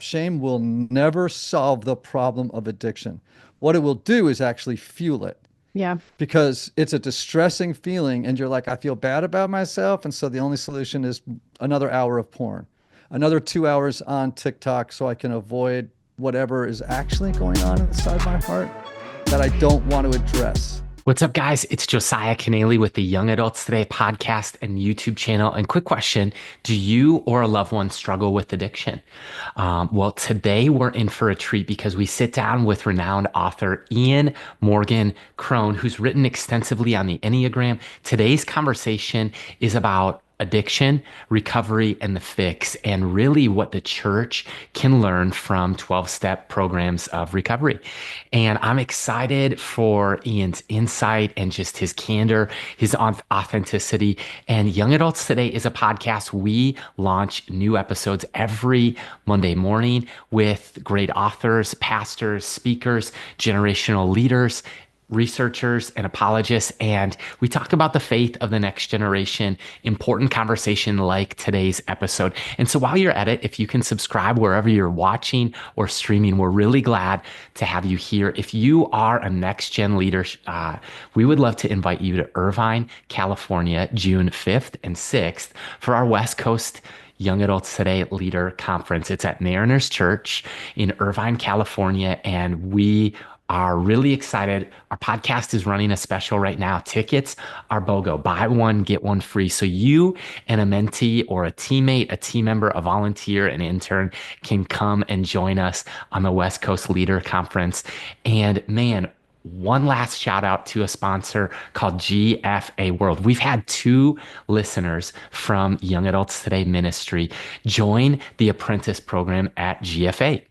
Shame will never solve the problem of addiction. What it will do is actually fuel it Yeah. because it's a distressing feeling and you're like, I feel bad about myself. And so the only solution is another hour of porn, another 2 hours on TikTok so I can avoid whatever is actually going on inside my heart that I don't want to address. What's up, guys? It's Josiah Kennealy with the Young Adults Today podcast and YouTube channel. And quick question, do you or a loved one struggle with addiction? Well, today we're in for a treat because we sit down with renowned author Ian Morgan Cron, who's written extensively on the Enneagram. Today's conversation is about addiction, recovery, and the fix, and really what the church can learn from 12-step programs of recovery. And I'm excited for Ian's insight and just his candor, his authenticity. And Young Adults Today is a podcast. We launch new episodes every Monday morning with great authors, pastors, speakers, generational leaders, researchers and apologists, and we talk about the faith of the next generation, important conversation like today's episode. And so while you're at it, if you can subscribe wherever you're watching or streaming, we're really glad to have you here. If you are a next gen leader, we would love to invite you to Irvine, California, June 5th and 6th for our West Coast Young Adults Today Leader Conference. It's at Mariners Church in Irvine, California, and we are really excited. Our podcast is running a special right now. Tickets are BOGO. Buy one, get one free. So you and a mentee or a teammate, a team member, a volunteer, an intern can come and join us on the West Coast Leader Conference. And man, one last shout out to a sponsor called GFA World. We've had 2 listeners from Young Adults Today Ministry join the apprentice program at GFA.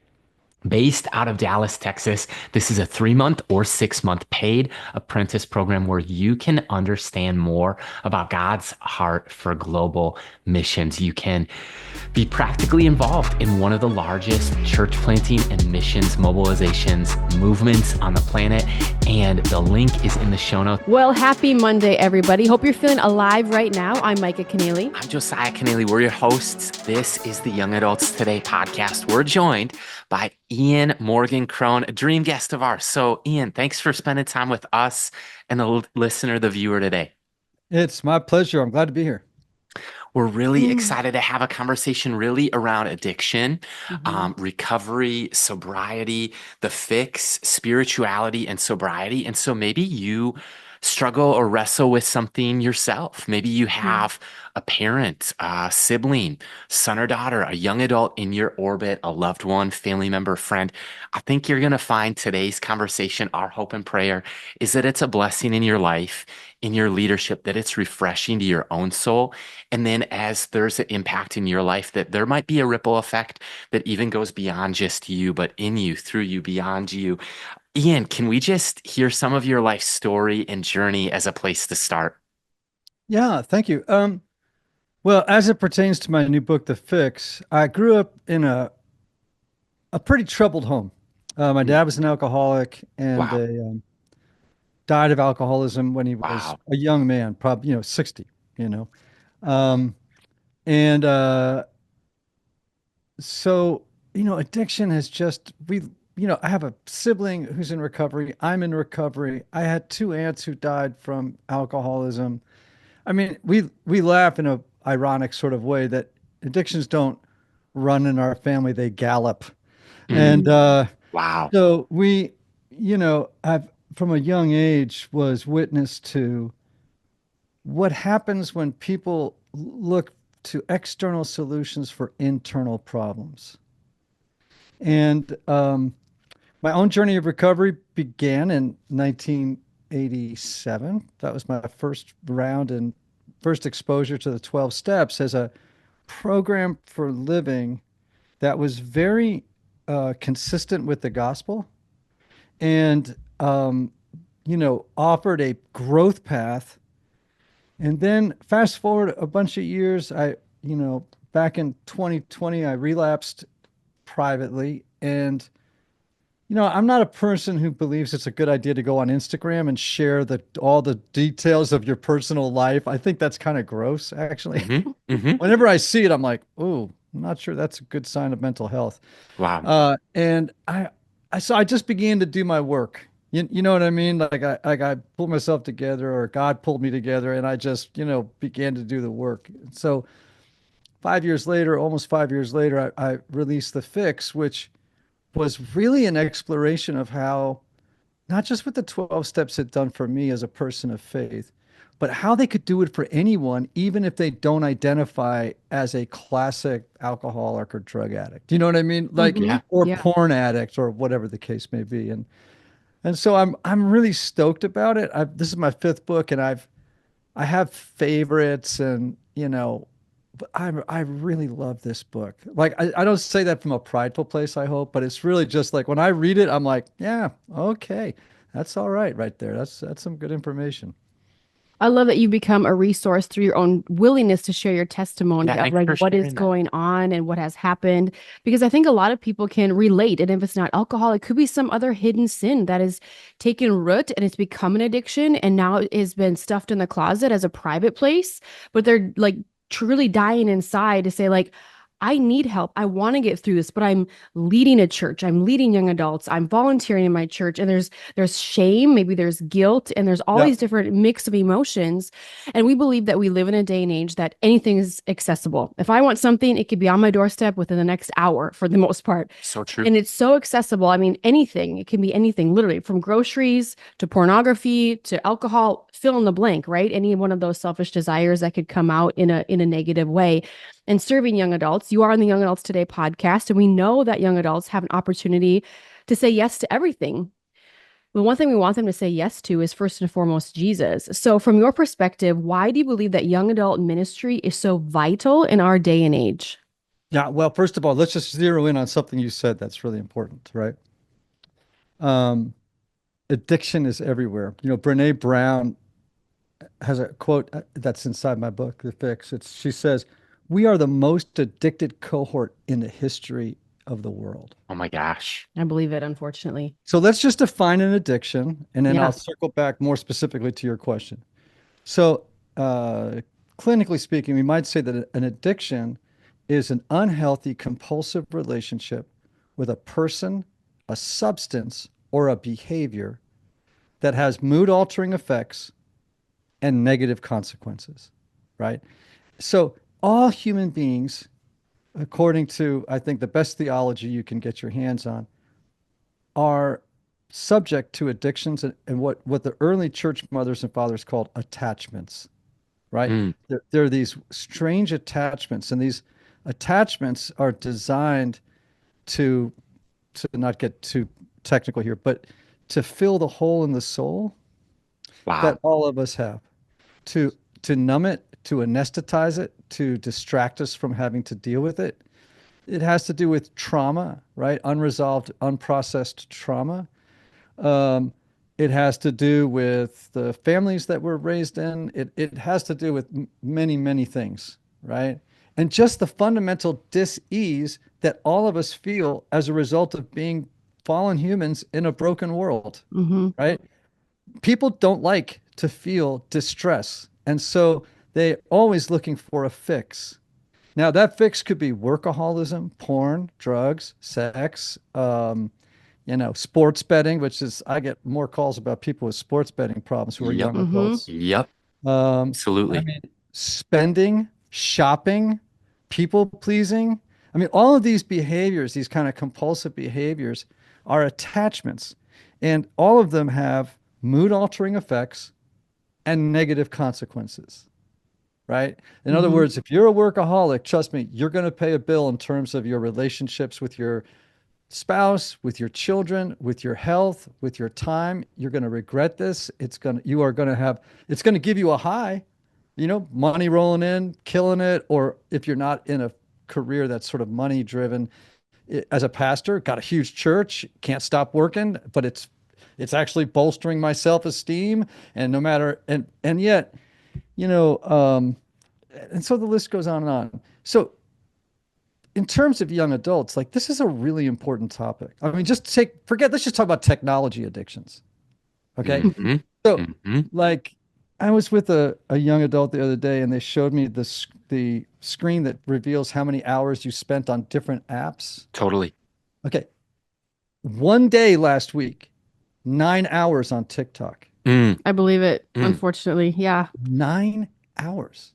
Based out of Dallas, Texas, this is a 3-month or 6-month paid apprentice program where you can understand more about God's heart for global missions. You can be practically involved in one of the largest church planting and missions mobilizations movements on the planet. And the link is in the show notes. Well, happy Monday, everybody. Hope you're feeling alive right now. I'm Micah Kennealy. I'm Josiah Kennealy. We're your hosts. This is the Young Adults Today podcast. We're joined by Ian Morgan Cron, a dream guest of ours. So, Ian, thanks for spending time with us and the listener, the viewer today. It's my pleasure. I'm glad to be here. We're really excited to have a conversation really around addiction, recovery, sobriety, the fix, spirituality, and sobriety. And so maybe you struggle or wrestle with something yourself. Maybe you have a parent, a sibling, son or daughter, a young adult in your orbit, a loved one, family member, friend. I think you're going to find today's conversation, our hope and prayer, is that it's a blessing in your life, in your leadership, that it's refreshing to your own soul. And then as there's an impact in your life, that there might be a ripple effect that even goes beyond just you, but in you, through you, beyond you. Ian, can we just hear some of your life story and journey as a place to start? Yeah, thank you. Well, as it pertains to my new book, The Fix, I grew up in a pretty troubled home. My dad was an alcoholic and Wow. died of alcoholism when he was Wow. a young man, probably, 60, you know. Um, and so, addiction has I have a sibling who's in recovery. I'm in recovery. I had 2 aunts who died from alcoholism. I mean, we laugh in a ironic sort of way that addictions don't run in our family, they gallop. And Mm, wow. so I've from a young age was witness to what happens when people look to external solutions for internal problems. And my own journey of recovery began in 1987. That was my first round and first exposure to the 12 steps as a program for living that was very consistent with the gospel and, offered a growth path. And then fast forward a bunch of years, back in 2020, I relapsed privately. And I'm not a person who believes it's a good idea to go on Instagram and share all the details of your personal life. I think that's kind of gross, actually. hmm hmm Whenever I see it, I'm like, oh, I'm not sure that's a good sign of mental health. Wow. And so I just began to do my work. You know what I mean? Like I pulled myself together, or God pulled me together, and I just, began to do the work. So 5 years later, almost 5 years later, I released The Fix, which was really an exploration of how not just what the 12 steps had done for me as a person of faith, but how they could do it for anyone, even if they don't identify as a classic alcoholic or drug addict. You know what I mean? Like, Mm-hmm. Yeah. or Yeah. porn addict or whatever the case may be. And so I'm really stoked about it. This is my fifth book, and I have favorites, and but I really love this book. Like I don't say that from a prideful place, I hope, but it's really just like when I read it, I'm like, yeah, okay, that's all right there. That's some good information. I love that you become a resource through your own willingness to share your testimony Yeah. of Thanks like for what is sharing that. going on and what has happened. Because I think a lot of people can relate. And if it's not alcohol, it could be some other hidden sin that has taken root and it's become an addiction and now it has been stuffed in the closet as a private place. But they're like truly dying inside to say, like, I need help. I want to get through this, but I'm leading a church. I'm leading young adults. I'm volunteering in my church. And there's shame, maybe there's guilt, and there's all Yeah. these different mix of emotions. And we believe that we live in a day and age that anything is accessible. If I want something, it could be on my doorstep within the next hour for the most part. So true. And it's so accessible. I mean, anything, it can be anything, literally from groceries to pornography to alcohol, fill in the blank, right? Any one of those selfish desires that could come out in a negative way. And serving young adults, you are on the Young Adults Today podcast, and we know that young adults have an opportunity to say yes to everything. The one thing we want them to say yes to is first and foremost Jesus. So, from your perspective, why do you believe that young adult ministry is so vital in our day and age? Yeah. Well, first of all, let's just zero in on something you said that's really important, right? Um, Addiction is everywhere. Brene Brown has a quote that's inside my book, The Fix. She says, "We are the most addicted cohort in the history of the world." Oh my gosh. I believe it, unfortunately. So let's just define an addiction, and then I'll Yeah. circle back more specifically to your question. So, clinically speaking, we might say that an addiction is an unhealthy, compulsive relationship with a person, a substance, or a behavior that has mood altering effects and negative consequences, right? So, all human beings, according to, I think, the best theology you can get your hands on, are subject to addictions and what the early church mothers and fathers called attachments, right? Mm. There are these strange attachments, and these attachments are designed to not get too technical here, but to fill the hole in the soul that Wow. all of us have, to numb it, to anesthetize it, to distract us from having to deal with it. It has to do with trauma, right? Unresolved, unprocessed trauma. Um, it has to do with the families that we're raised in. It has to do with many, many things, right? And just the fundamental dis-ease that all of us feel as a result of being fallen humans in a broken world, Mm-hmm. right? People don't like to feel distress. And so they're always looking for a fix. Now, that fix could be workaholism, porn, drugs, sex, sports betting, which is, I get more calls about people with sports betting problems who are Yep. young Mm-hmm. adults. Yep. I Absolutely. mean, spending, shopping, people pleasing. I mean, all of these behaviors, these kind of compulsive behaviors, are attachments, and all of them have mood altering effects and negative consequences, right? In other Mm-hmm. words, if you're a workaholic, trust me, you're going to pay a bill in terms of your relationships with your spouse, with your children, with your health, with your time. You're going to regret this. It's going to give you a high, money rolling in, killing it. Or if you're not in a career that's sort of money driven, as a pastor, got a huge church, can't stop working, but it's actually bolstering my self-esteem. And no matter, and yet, you know, um, and so the list goes on and on. So in terms of young adults, like this is a really important topic. I mean, let's just talk about technology addictions. Okay. Hmm. So Hmm. like I was with a young adult the other day, and they showed me the screen that reveals how many hours you spent on different apps. Totally. Okay, one day last week, 9 hours on TikTok. Mm, I believe it, mm. unfortunately. Yeah. 9 hours,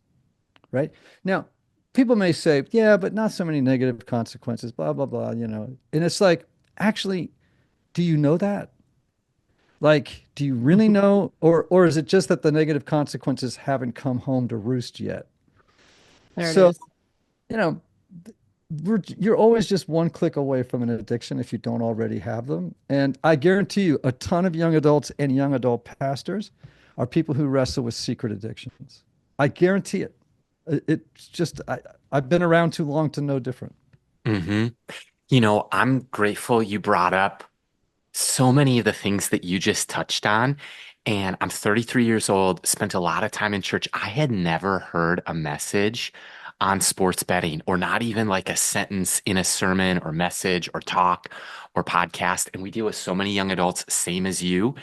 right? Now, people may say, yeah, but not so many negative consequences, blah, blah, blah, And it's like, actually, do you know that? Like, do you really know? Or is it just that the negative consequences haven't come home to roost yet? There it So, is. you know, you're always just one click away from an addiction if you don't already have them. And I guarantee you, a ton of young adults and young adult pastors are people who wrestle with secret addictions. I guarantee it. It's just, I've been around too long to know different. Hmm. I'm grateful you brought up so many of the things that you just touched on. And I'm 33 years old, spent a lot of time in church. I had never heard a message on sports betting, or not even like a sentence in a sermon or message or talk or podcast. And we deal with so many young adults, same as you.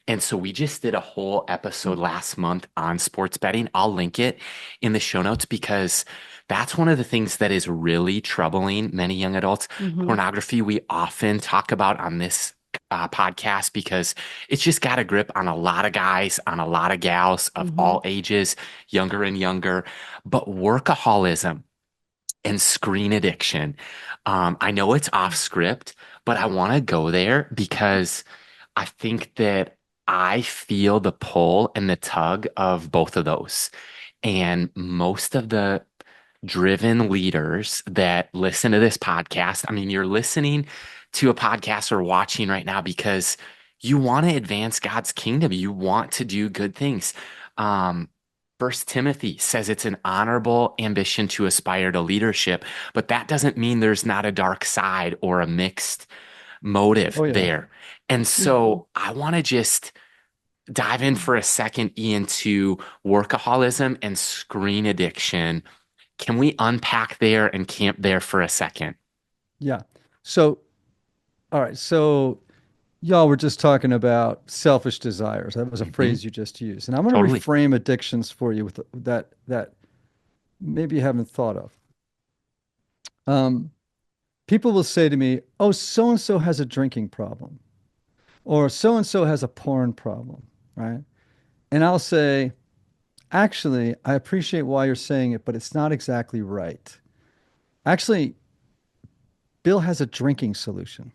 And so we just did a whole episode last month on sports betting. I'll link it in the show notes because that's one of the things that is really troubling many young adults. Hmm. Pornography, we often talk about on this podcast because it's just got a grip on a lot of guys, on a lot of gals of Hmm. all ages, younger and younger. But workaholism and screen addiction, I know it's off script, but I want to go there because I think that I feel the pull and the tug of both of those. And most of the driven leaders that listen to this podcast, I mean, you're listening to a podcast or watching right now because you want to advance God's kingdom. You want to do good things. Um, First Timothy says it's an honorable ambition to aspire to leadership, but that doesn't mean there's not a dark side or a mixed motive Oh, yeah. there. And Hmm. so I want to just dive in for a second, Ian, to workaholism and screen addiction. Can we unpack there and camp there for a second? Yeah. So, all right. So, y'all were just talking about selfish desires. That was a Hmm. phrase you just used. And I'm going to Totally. reframe addictions for you with that maybe you haven't thought of. Um, People will say to me, "Oh, so and so has a drinking problem," or "So and so has a porn problem," right? And I'll say, "Actually, I appreciate why you're saying it, but it's not exactly right. Actually, Bill has a drinking solution,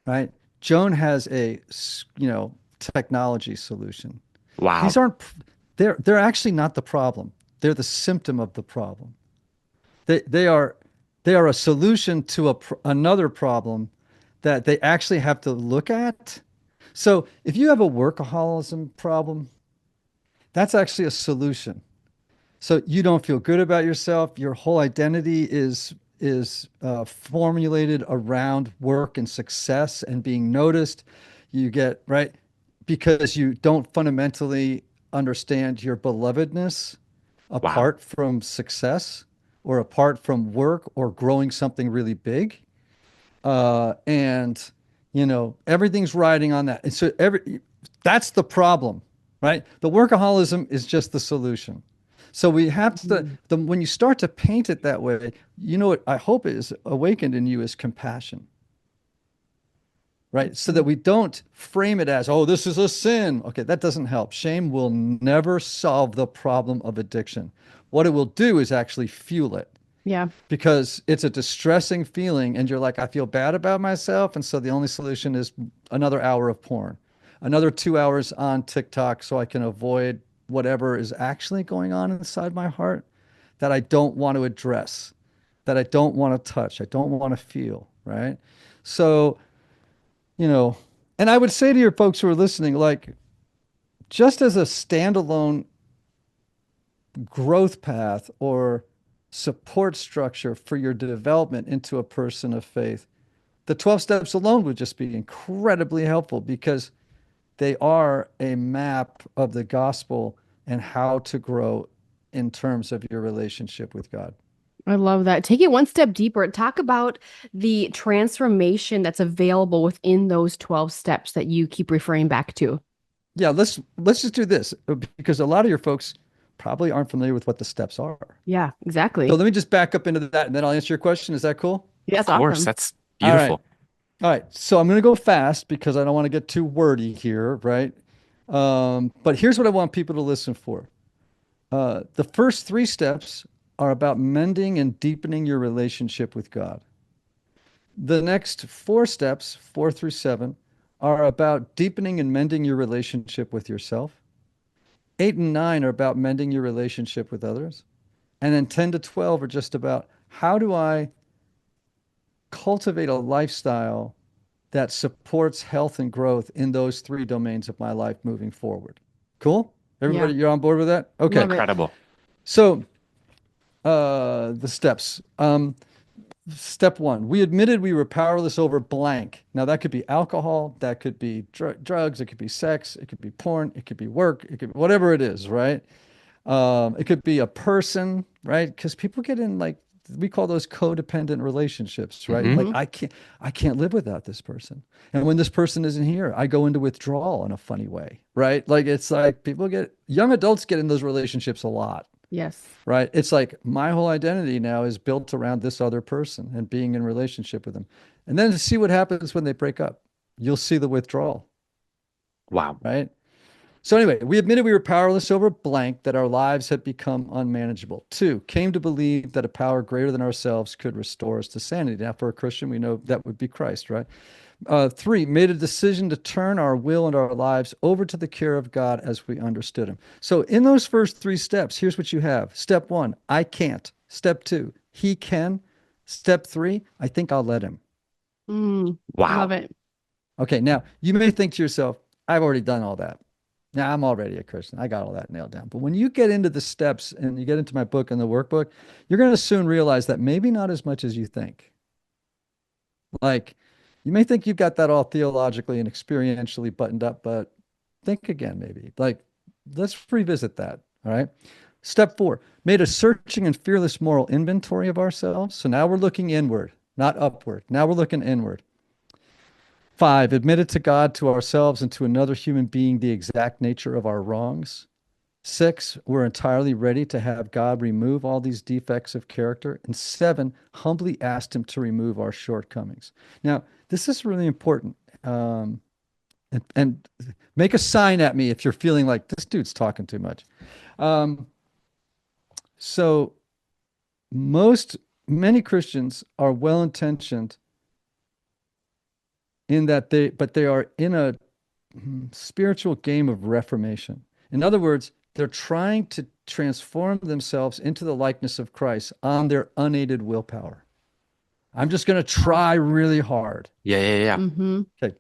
right? Joan has a technology solution. These Wow. aren't, they're actually not the problem. They're the symptom of the problem. They are a solution to another problem that they actually have to look at. So if you have a workaholism problem, that's actually a solution. So you don't feel good about yourself. Your whole identity is formulated around work and success and being noticed. You get right because you don't fundamentally understand your belovedness Wow. apart from success or apart from work or growing something really big. And everything's riding on that. And so that's the problem, right? The workaholism is just the solution. So we have to when you start to paint it that way, what I hope is awakened in you is compassion, right? So that we don't frame it as, oh, this is a sin. Okay, that doesn't help. Shame will never solve the problem of addiction. What it will do is actually fuel it Yeah. because it's a distressing feeling and you're like, I feel bad about myself. And so the only solution is another hour of porn, another 2 hours on TikTok so I can avoid whatever is actually going on inside my heart that I don't want to address, that I don't want to touch, I don't want to feel, right? So, you know, and I would say to your folks who are listening, like, just as a standalone growth path or support structure for your development into a person of faith, the 12 steps alone would just be incredibly helpful because they are a map of the gospel and how to grow in terms of your relationship with God. I love that. Take it one step deeper. Talk about the transformation that's available within those 12 steps that you keep referring back to. Yeah, let's just do this because a lot of your folks probably aren't familiar with what the steps are. Yeah, So exactly. let me just back up into that and then I'll answer your question. Is that cool? Of Yes, course, awesome. that's All right. beautiful. All right. So I'm going to go fast because I don't want to get too wordy here, right? But here's what I want people to listen for. The first three steps are about mending and deepening your relationship with God. The next four steps, 4 through 7, are about deepening and mending your relationship with yourself. 8 and 9 are about mending your relationship with others. And then 10 to 12 are just about how do I cultivate a lifestyle that supports health and growth in those three domains of my life moving forward. Cool? Yeah, Everybody, you're on board with that? Okay. love it. Incredible. So, the steps. Step one, we admitted we were powerless over blank. Now, that could be alcohol, that could be drugs, it could be sex, it could be porn, it could be work, it could be whatever it is, right? It could be a person, right? Because people get in like we call those codependent relationships, right? Hmm. Like Hmm. I can't live without this person. And when this person isn't here, I go into withdrawal in a funny way, right? Like it's like young adults get in those relationships a lot, Yes. right? It's like my whole identity now is built around this other person and being in relationship with them. And then to see what happens when they break up, you'll see the withdrawal, Wow. right? So anyway, we admitted we were powerless over blank, that our lives had become unmanageable. 2, came to believe that a power greater than ourselves could restore us to sanity. Now, for a Christian, we know that would be Christ, right? 3, made a decision to turn our will and our lives over to the care of God as we understood Him. So in those first three steps, here's what you have. Step 1, I can't. Step 2, He can. Step 3, I think I'll let Him. Love Wow. it. Okay, now you may think to yourself, I've already done all that. Now I'm already a Christian. I got all that nailed down. But when you get into the steps and you get into my book and the workbook, you're going to soon realize that maybe not as much as you think. Like you may think you've got that all theologically and experientially buttoned up, but think again, maybe. Like let's revisit that. All right. Step 4, made a searching and fearless moral inventory of ourselves. So now we're looking inward, not upward. Now we're looking inward. 5, admitted to God, to ourselves, and to another human being the exact nature of our wrongs. 6, we're entirely ready to have God remove all these defects of character. And 7, humbly asked Him to remove our shortcomings. Now, this is really important. And make a sign at me if you're feeling like this dude's talking too much. Um, so, most, many Christians are well intentioned in that they are in a spiritual game of reformation. In other words, they're trying to transform themselves into the likeness of Christ on their unaided willpower. I'm just going to Wow. try really hard. Yeah, yeah, yeah. Mm-hmm. Okay.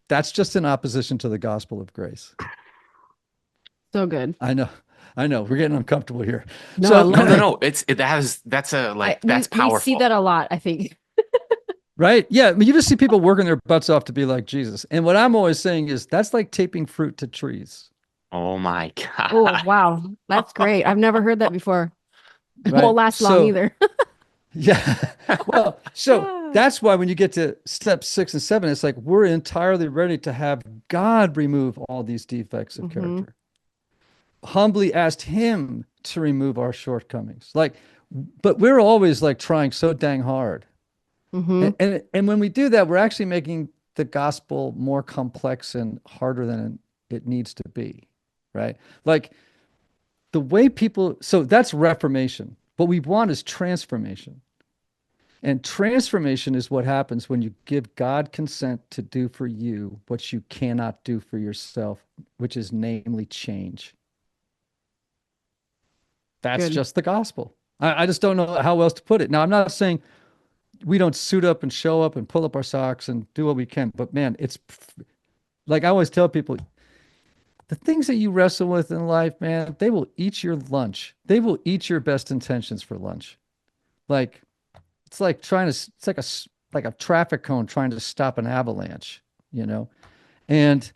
That's just in opposition to the gospel of grace. So good. I know. I know. We're getting uncomfortable here. No, I So, No, love no, it. no. That's a I like we that's we see powerful. that a lot, I think. right? Yeah. I mean, you just see people working their butts off to be like Jesus. And what I'm always saying is that's like taping fruit to trees, Oh my Oh, God. wow. That's great. I've never heard that before. It won't right? last long So, either. yeah. Well, so that's why when you get to step 6 and 7, it's like we're entirely ready to have God remove all these defects of Mm-hmm. character. Humbly asked Him to remove our shortcomings. Like, but we're always like trying so dang hard. Mm-hmm. And when we do that, we're actually making the gospel more complex and harder than it needs to be. Right? Like the way people, so that's reformation. What we want is transformation. And transformation is what happens when you give God consent to do for you what you cannot do for yourself, which is namely change. That's Good. just the gospel. I just don't know how else to put it. Now, I'm not saying we don't suit up and show up and pull up our socks and do what we can, but man, it's like I always tell people the things that you wrestle with in life, man, they will eat your lunch. They will eat your best intentions for lunch. Like, it's like it's like like a traffic cone trying to stop an avalanche, you know? And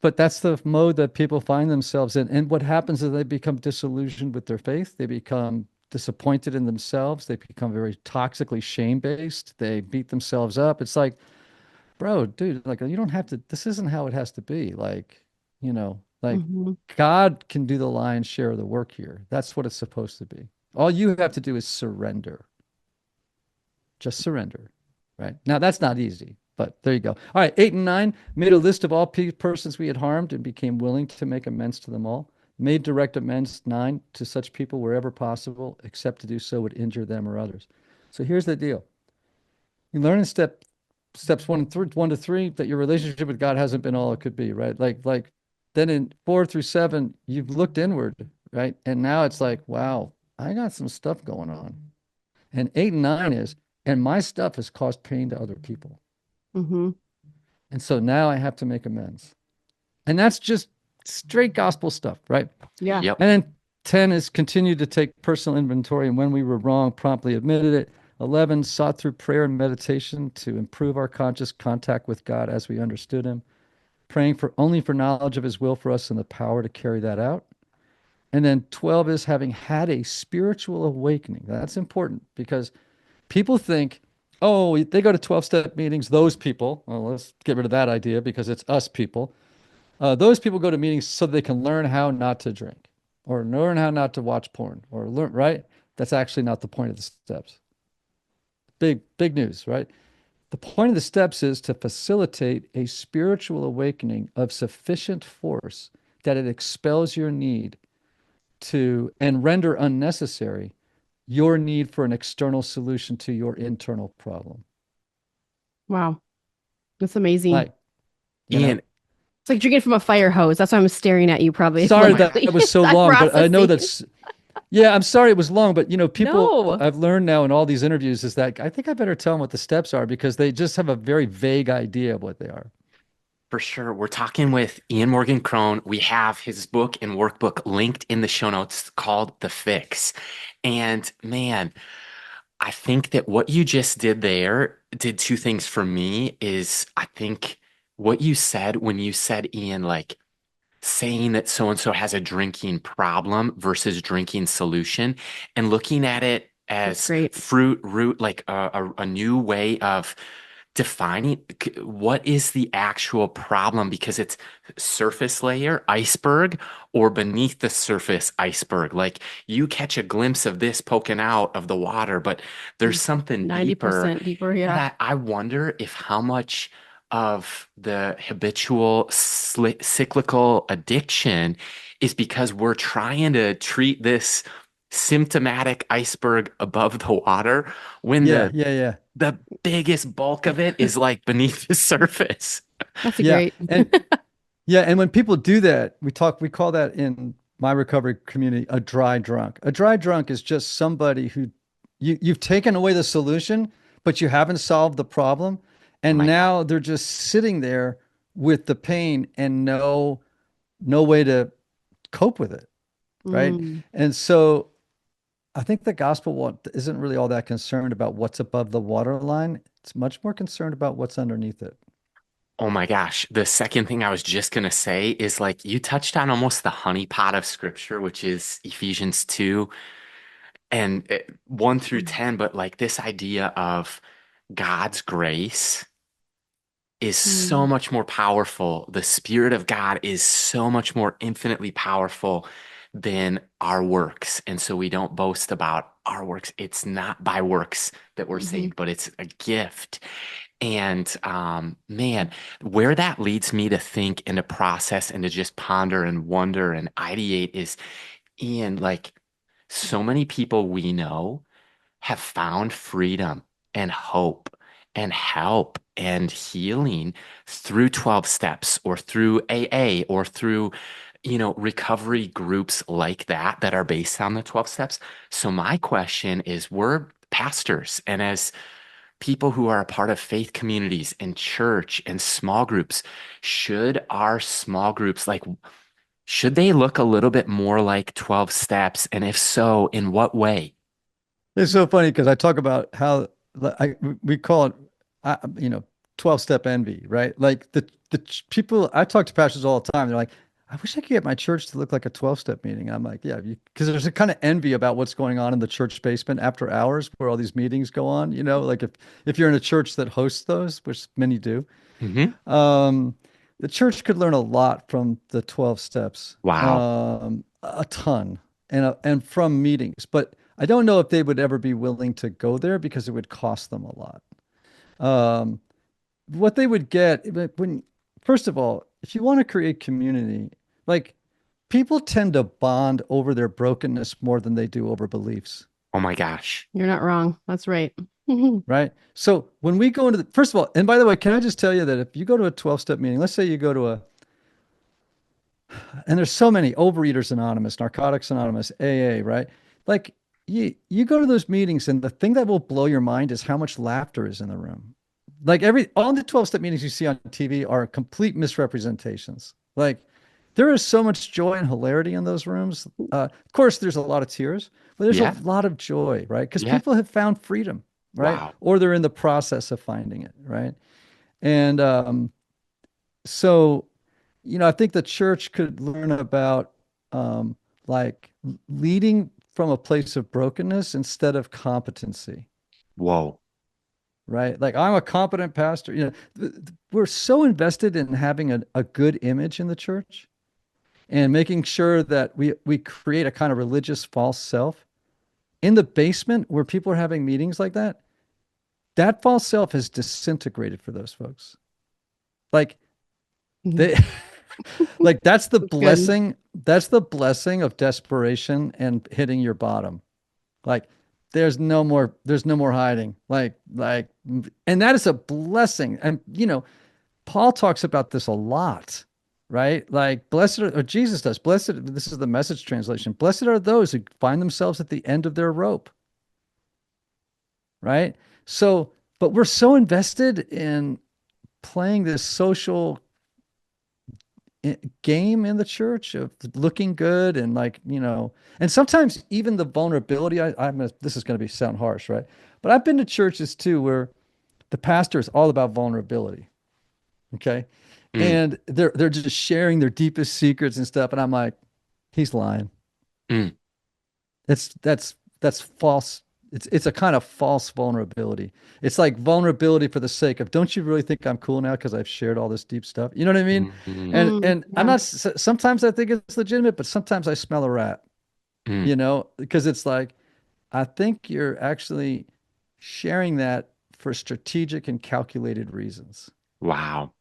but that's the mode that people find themselves in. And what happens is they become disillusioned with their faith. They become disappointed in themselves. They become very toxically shame based. They beat themselves up. It's like, bro, dude, like you don't have to, this isn't how it has to be. Like Hmm. God can do the lion's share of the work here. That's what it's supposed to be. All you have to do is surrender. Just surrender. Right. Now that's not easy, but there you go. All right. 8 and 9 made a list of all persons we had harmed and became willing to make amends to them all. Made direct amends, 9, to such people wherever possible, except to do so would injure them or others. So here's the deal. You learn in steps 1 to 3 that your relationship with God hasn't been all it could be, right? Like then in 4 through 7, you've looked inward, right? And now it's like, wow, I got some stuff going on. And 8 and 9 is, and my stuff has caused pain to other people. Hmm. And so now I have to make amends. And that's just straight gospel stuff, right? Yeah. Yep. And then 10 is continue to take personal inventory and when we were wrong, promptly admitted it. 11, sought through prayer and meditation to improve our conscious contact with God as we understood him, praying for only for knowledge of his will for us and the power to carry that out. And then 12 is having had a spiritual awakening. That's important because people think, oh, they go to 12-step meetings, those people. Well, let's get rid of that idea because it's us people. Those people go to meetings so they can learn how not to drink or learn how not to watch porn or learn, right? That's actually not the point of the steps. Big news, right? The point of the steps is to facilitate a spiritual awakening of sufficient force that it expels your need to and render unnecessary your need for an external solution to your internal problem. Wow. That's amazing. Like, you know, Ian, It's like drinking from a fire hose. That's why I'm staring at you probably sorry blankly. that was so I'm long, but I know processing. that's, yeah, I'm sorry it was long, but people No. I've learned now in all these interviews is that I think I better tell them what the steps are because they just have a very vague idea of what they are. for sure. We're talking with Ian Morgan Cron. We have his book and workbook linked in the show notes called The Fix. And man, I think that what you just did there did two things for me is I think what you said when you said, Ian, like saying that so and so has a drinking problem versus drinking solution and looking at it That's as great. fruit root, like a new way of defining what is the actual problem because it's surface layer iceberg or beneath the surface iceberg. Like you catch a glimpse of this poking out of the water, but there's something deeper. 90% deeper. And Yeah. I wonder if how much of the habitual cyclical addiction is because we're trying to treat this symptomatic iceberg above the water when Yeah, the yeah, yeah. the biggest bulk of it is like beneath the surface. That's a Yeah. great. And yeah, and when people do that, we call that in my recovery community a dry drunk. A dry drunk is just somebody who you've taken away the solution, but you haven't solved the problem. Oh And my God. now they're just sitting there with the pain and no way to cope with it, right? Mm, And so I think the gospel isn't really all that concerned about what's above the waterline. It's much more concerned about what's underneath it. Oh my gosh. The second thing I was just gonna say is like you touched on almost the honeypot of scripture, which is Ephesians 2 and 1 through 10, but like this idea of God's grace is so mm, much more powerful. The Spirit of God is so much more infinitely powerful than our works. And so we don't boast about our works. It's not by works that we're mhm. saved, but it's a gift. And man, where that leads me to think and to process and to just ponder and wonder and ideate is, Ian, like so many people we know have found freedom and hope and help and healing through 12 steps or through AA or through, recovery groups like that that are based on the 12 steps. So my question is, we're pastors and as people who are a part of faith communities and church and small groups, should our small groups should they look a little bit more like 12 steps? And if so, in what way? It's so funny because I talk about how we call it, 12-step envy, right? Like the people I talk to pastors all the time. They're like, I wish I could get my church to look like a 12-step meeting. I'm like, yeah, because there's a kind of envy about what's going on in the church basement after hours where all these meetings go on, like if you're in a church that hosts those, which many do, Hmm. um, the church could learn a lot from the 12 steps, Wow. a ton, and from meetings. But I don't know if they would ever be willing to go there because it would cost them a lot. Um, what they would get when, first of all, if you want to create community, like people tend to bond over their brokenness more than they do over beliefs, Oh my gosh. You're not wrong. That's right. Mhm. right? So when we go into first of all, and by the way, can I just tell you that if you go to a 12-step meeting, let's say you go to and there's so many Overeaters Anonymous, Narcotics Anonymous, AA, right? Like you go to those meetings and the thing that will blow your mind is how much laughter is in the room. Like all the 12-step meetings you see on TV are complete misrepresentations. Like there is so much joy and hilarity in those rooms. Of course, there's a lot of tears, but there's a Yeah. lot of joy, right? Because Yeah. people have found freedom, right? Wow. Or they're in the process of finding it, right? And so I think the church could learn about um, like leading from a place of brokenness instead of competency, Whoa. right? Like I'm a competent pastor. We're so invested in having a good image in the church and making sure that we create a kind of religious false self. In the basement where people are having meetings like that, that false self has disintegrated for those folks. Like they like That's good. that's the blessing of desperation and hitting your bottom. Like there's no more hiding. And that is a blessing. And Paul talks about this a lot, right? Like or Jesus does. Blessed, this is the Message translation. Blessed are those who find themselves at the end of their rope, right? So, but we're so invested in playing this social game in the church of looking good and and sometimes even the vulnerability. This is going to be sound harsh, right? But I've been to churches too where the pastor is all about vulnerability. Okay. Mm, And they're just sharing their deepest secrets and stuff. And I'm like, he's lying. mm, That's false. It's a kind of false vulnerability. It's like vulnerability for the sake of, don't you really think I'm cool now because I've shared all this deep stuff? You know what I mean? mm, mm, And I'm Yeah. not, sometimes I think it's legitimate, but sometimes I smell a rat, mm. because it's like, I think you're actually sharing that for strategic and calculated reasons, Wow.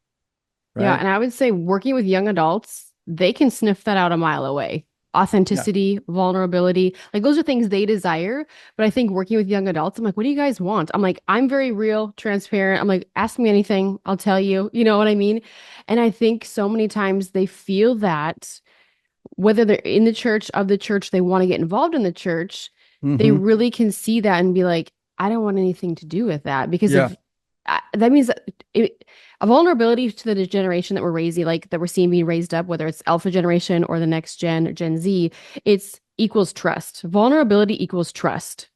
Yeah. right? And I would say working with young adults, they can sniff that out a mile away. Yeah. Authenticity, vulnerability, like those are things they desire. But I think working with young adults, I'm like, what do you guys want? I'm like, I'm very real, transparent. I'm like, ask me anything, I'll tell you. You know what I mean? And I think so many times they feel that whether they're in the church, of the church, they want to get involved in the church, they Hmm. really can see that and be like, I don't want anything to do with that. Because Yeah. if that means that a vulnerability to the generation that we're raising, like that we're seeing being raised up, whether it's alpha generation or the next gen, Gen Z, it's equals trust. Vulnerability equals trust.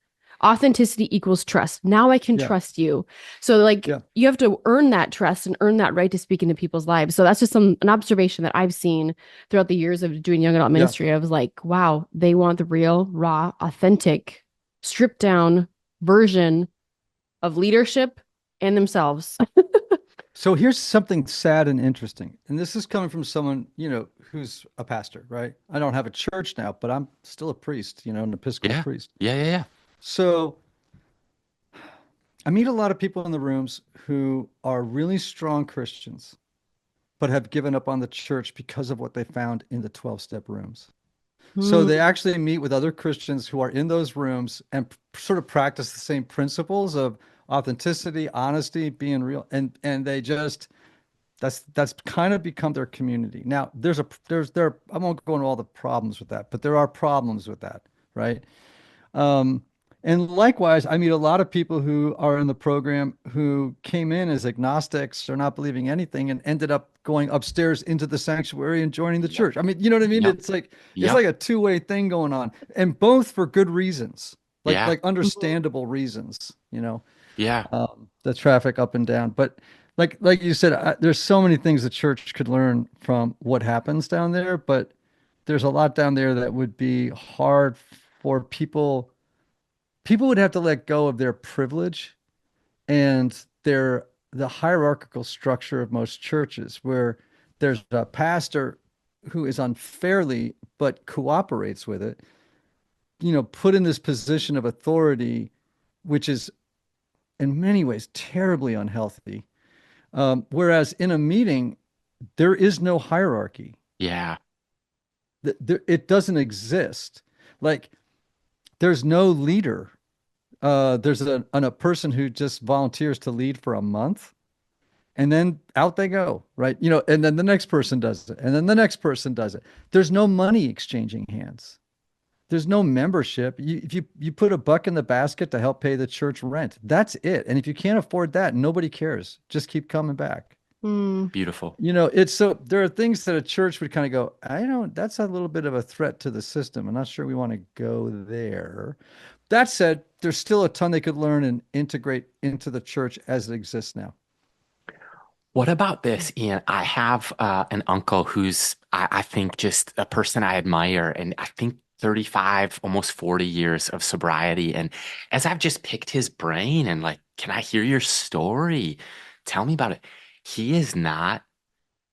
Authenticity equals trust. Now I can Yeah. trust you. So like Yeah. you have to earn that trust and earn that right to speak into people's lives. So that's just an observation that I've seen throughout the years of doing young adult Yeah. ministry. I was like, wow, they want the real, raw, authentic, stripped down version of leadership and themselves. So here's something sad and interesting. And this is coming from someone, who's a pastor, right? I don't have a church now, but I'm still a priest, an Episcopal Yeah. priest. Yeah. Yeah. Yeah. So I meet a lot of people in the rooms who are really strong Christians, but have given up on the church because of what they found in the 12-step rooms. So they Mm, actually meet with other Christians who are in those rooms and sort of practice the same principles of authenticity, honesty, being real. And they just that's kind of become their community. Now, I won't go into all the problems with that, but there are problems with that, right? Um, and likewise, I meet a lot of people who are in the program who came in as agnostics or not believing anything and ended up going upstairs into the sanctuary and joining the Yep. church. I mean, you know what I mean? Yep. It's like Yep. a two-way thing going on, and both for good reasons, like Yeah. like understandable reasons, Yeah. the traffic up and down. But like you said, there's so many things the church could learn from what happens down there, but there's a lot down there that would be hard for people. People would have to let go of their privilege and the hierarchical structure of most churches, where there's a pastor who is unfairly but cooperates with it, put in this position of authority, which is in many ways terribly unhealthy. Whereas in a meeting, there is no hierarchy. Yeah. It doesn't exist. Like there's no leader. There's a person who just volunteers to lead for a month, and then out they go, right? And then the next person does it, and then the next person does it. There's no money exchanging hands. There's no membership. If you put a buck in the basket to help pay the church rent, that's it. And if you can't afford that, nobody cares. Just keep coming back. Mm. Beautiful. It's so there are things that a church would kind of go, I don't, that's a little bit of a threat to the system. I'm not sure we want to go there. That said, there's still a ton they could learn and integrate into the church as it exists now. What about this, Ian? I have an uncle who's, I think, just a person I admire, and I think 35, almost 40 years of sobriety. And as I've just picked his brain and like, can I hear your story? Tell me about it. He is not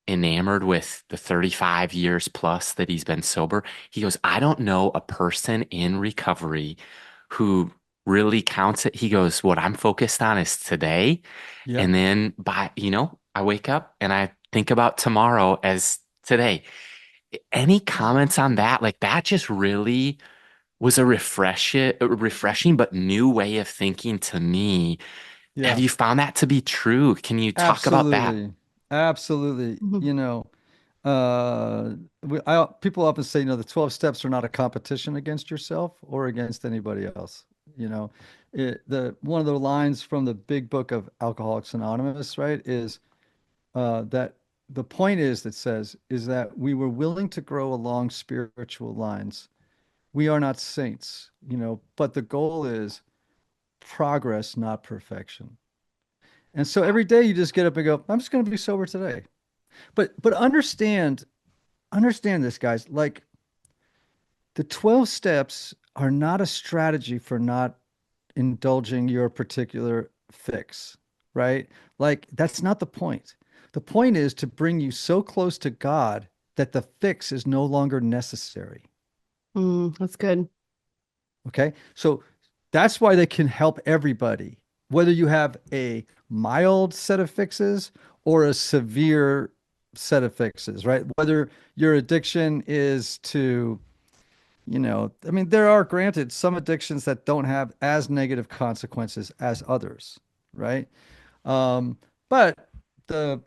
enamored with the 35 years plus that he's been sober. He goes, I don't know a person in recovery who really counts it. He goes, what I'm focused on is today. Yep. And then I wake up and I think about tomorrow as today. Any comments on that? Like that just really was refreshing but new way of thinking to me. Have Yeah. you found that to be true? Can you talk about that? Absolutely. Absolutely. Mhm. People often say, the 12 steps are not a competition against yourself or against anybody else. One of the lines from the big book of Alcoholics Anonymous, right, is that the point that says is that we were willing to grow along spiritual lines. We are not saints, but the goal is progress, not perfection. And so every day you just get up and go, I'm just going to be sober today. But understand this, guys. Like the 12 steps are not a strategy for not indulging your particular fix, right? Like that's not the point. The point is to bring you so close to God that the fix is no longer necessary. That's good. Okay. So that's why they can help everybody, whether you have a mild set of fixes or a severe set of fixes, right? Whether your addiction is to, I mean, there are granted some addictions that don't have as negative consequences as others, right? Um, but the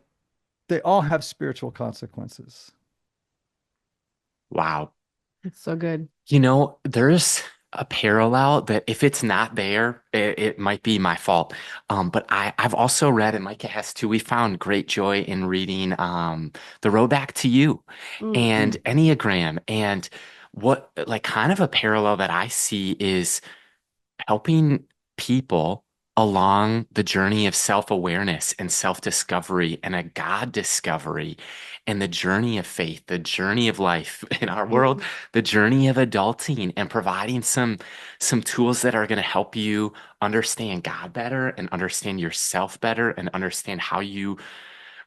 they all have spiritual consequences. Wow. It's so good. There's a parallel that if it's not there, it might be my fault. But I've also read, and Micah has too, we found great joy in reading The Road Back to You Mm. and Mm. Enneagram. And what, like, kind of a parallel that I see is helping people along the journey of self-awareness and self-discovery and a God discovery and the journey of faith, the journey of life in our world, Mhm. the journey of adulting and providing some tools that are going to help you understand God better and understand yourself better and understand how you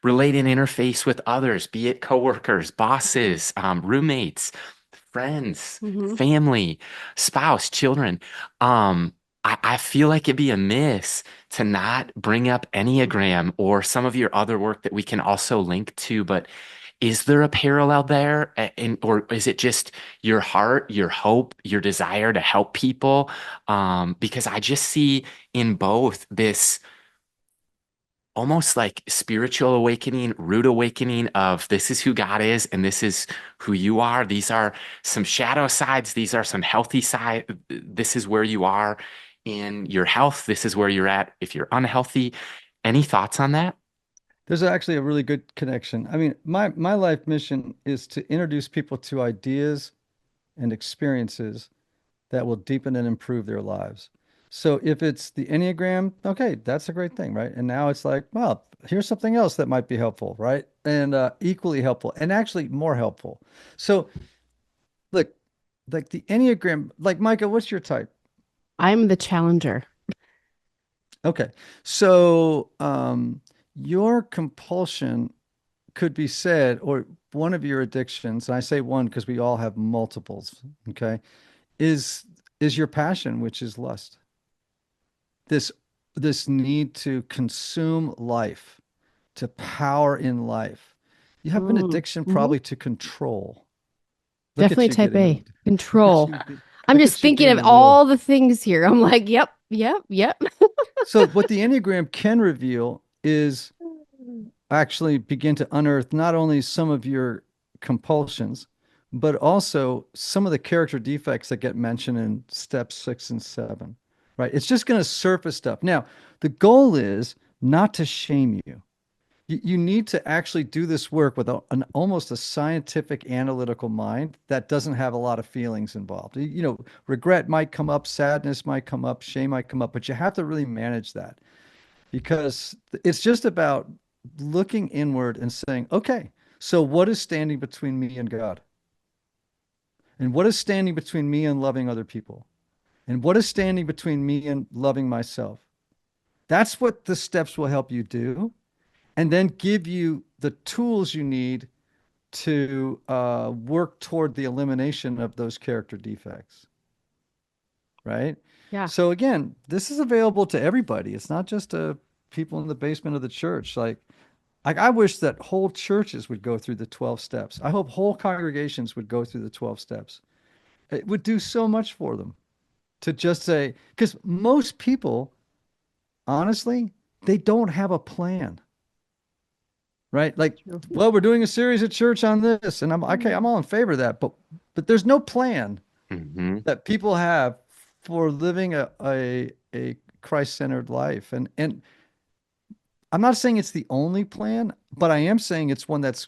relate and interface with others, be it coworkers, Mhm. bosses, roommates, friends, Mhm. family, spouse, children. I feel like it'd be amiss to not bring up Enneagram or some of your other work that we can also link to, but is there a parallel there? Or is it just your heart, your hope, your desire to help people? Because I just see in both this almost like spiritual awakening, root awakening of this is who God is and this is who you are. These are some shadow sides. These are some healthy side. This is where you are in your health. This is where you're at if you're unhealthy. Any thoughts on that? There's actually a really good connection. I mean, my life mission is to introduce people to ideas and experiences that will deepen and improve their lives. So if it's the Enneagram, okay, that's a great thing, right? And now it's like, well, here's something else that might be helpful, right? And equally helpful and actually more helpful. So look, like the Enneagram, like Micah, what's your type? I'm the challenger. Okay. So your compulsion could be said, or one of your addictions, and I say one because we all have multiples, okay, is is your passion, which is lust. This this need to consume life, to power in life. You have an addiction Mm-hmm. probably to control. Look at Definitely you type getting A. the look at Control. you be- I'm look just at you thinking being of a real. all the things here. I'm like, yep, yep, yep. So what the Enneagram can reveal is actually begin to unearth not only some of your compulsions, but also some of the character defects that get mentioned in steps 6 and 7, right? It's just going to surface stuff. Now, the goal is not to shame you. You need to actually do this work with an almost a scientific analytical mind that doesn't have a lot of feelings involved. Regret might come up, sadness might come up, shame might come up, but you have to really manage that because it's just about looking inward and saying, okay, so what is standing between me and God? And what is standing between me and loving other people? And what is standing between me and loving myself? That's what the steps will help you do, and then give you the tools you need to work toward the elimination of those character defects, right? Yeah. So again, this is available to everybody. It's not just people in the basement of the church. Like I wish that whole churches would go through the 12 steps. I hope whole congregations would go through the 12 steps. It would do so much for them to just say, because most people, honestly, they don't have a plan, right? Like, True. well, we're doing a series at church on this, and I'm okay, I'm all in favor of that, but there's no plan Hmm. that people have for living a Christ-centered life. And I'm not saying it's the only plan, but I am saying it's one that's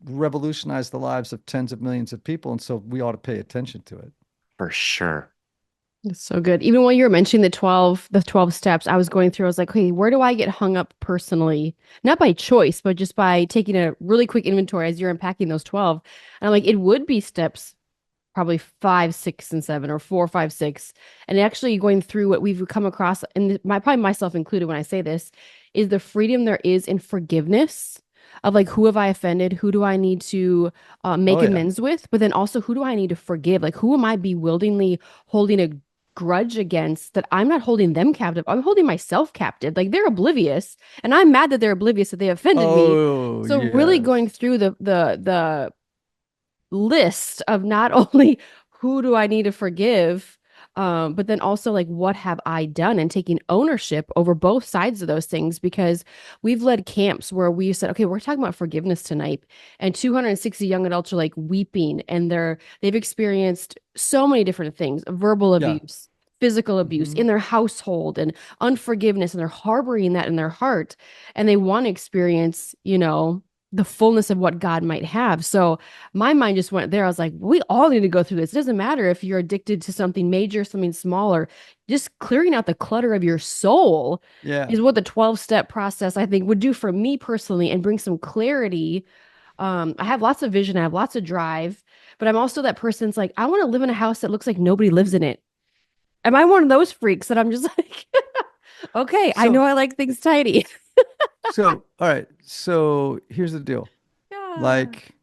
revolutionized the lives of tens of millions of people, and so we ought to pay attention to it. For sure. It's so good. Even when you were mentioning the 12 steps, I was going through, I was like, hey, where do I get hung up personally? Not by choice, but just by taking a really quick inventory as you're unpacking those 12. And I'm like, it would be steps probably 5, 6, and 7, or 4, 5, 6. And actually going through what we've come across, and probably myself included when I say this, is the freedom there is in forgiveness of like, who have I offended? Who do I need to Oh make yeah. amends with? But then also, who do I need to forgive? Like, who am I bewildingly holding a grudge against that I'm not holding them captive? I'm holding myself captive. Like, they're oblivious, and I'm mad that they're oblivious that they offended me. Oh So really yes. going through the list of not only who do I need to forgive, but then also like what have I done, and taking ownership over both sides of those things, because we've led camps where we said, okay, we're talking about forgiveness tonight, and 260 young adults are like weeping, and they've experienced so many different things: verbal Yeah. abuse, physical abuse Hmm. in their household, and unforgiveness, and they're harboring that in their heart, and they want to experience, the fullness of what God might have. So my mind just went there. I was like, we all need to go through this. It doesn't matter if you're addicted to something major, something smaller, just clearing out the clutter of your soul Yeah. is what the 12-step process, I think, would do for me personally, and bring some clarity. I have lots of vision, I have lots of drive, but I'm also that person's like, I want to live in a house that looks like nobody lives in it. Am I one of those freaks that I'm just like, okay, I know So I like things tidy. all right. So here's the deal. Yeah. Like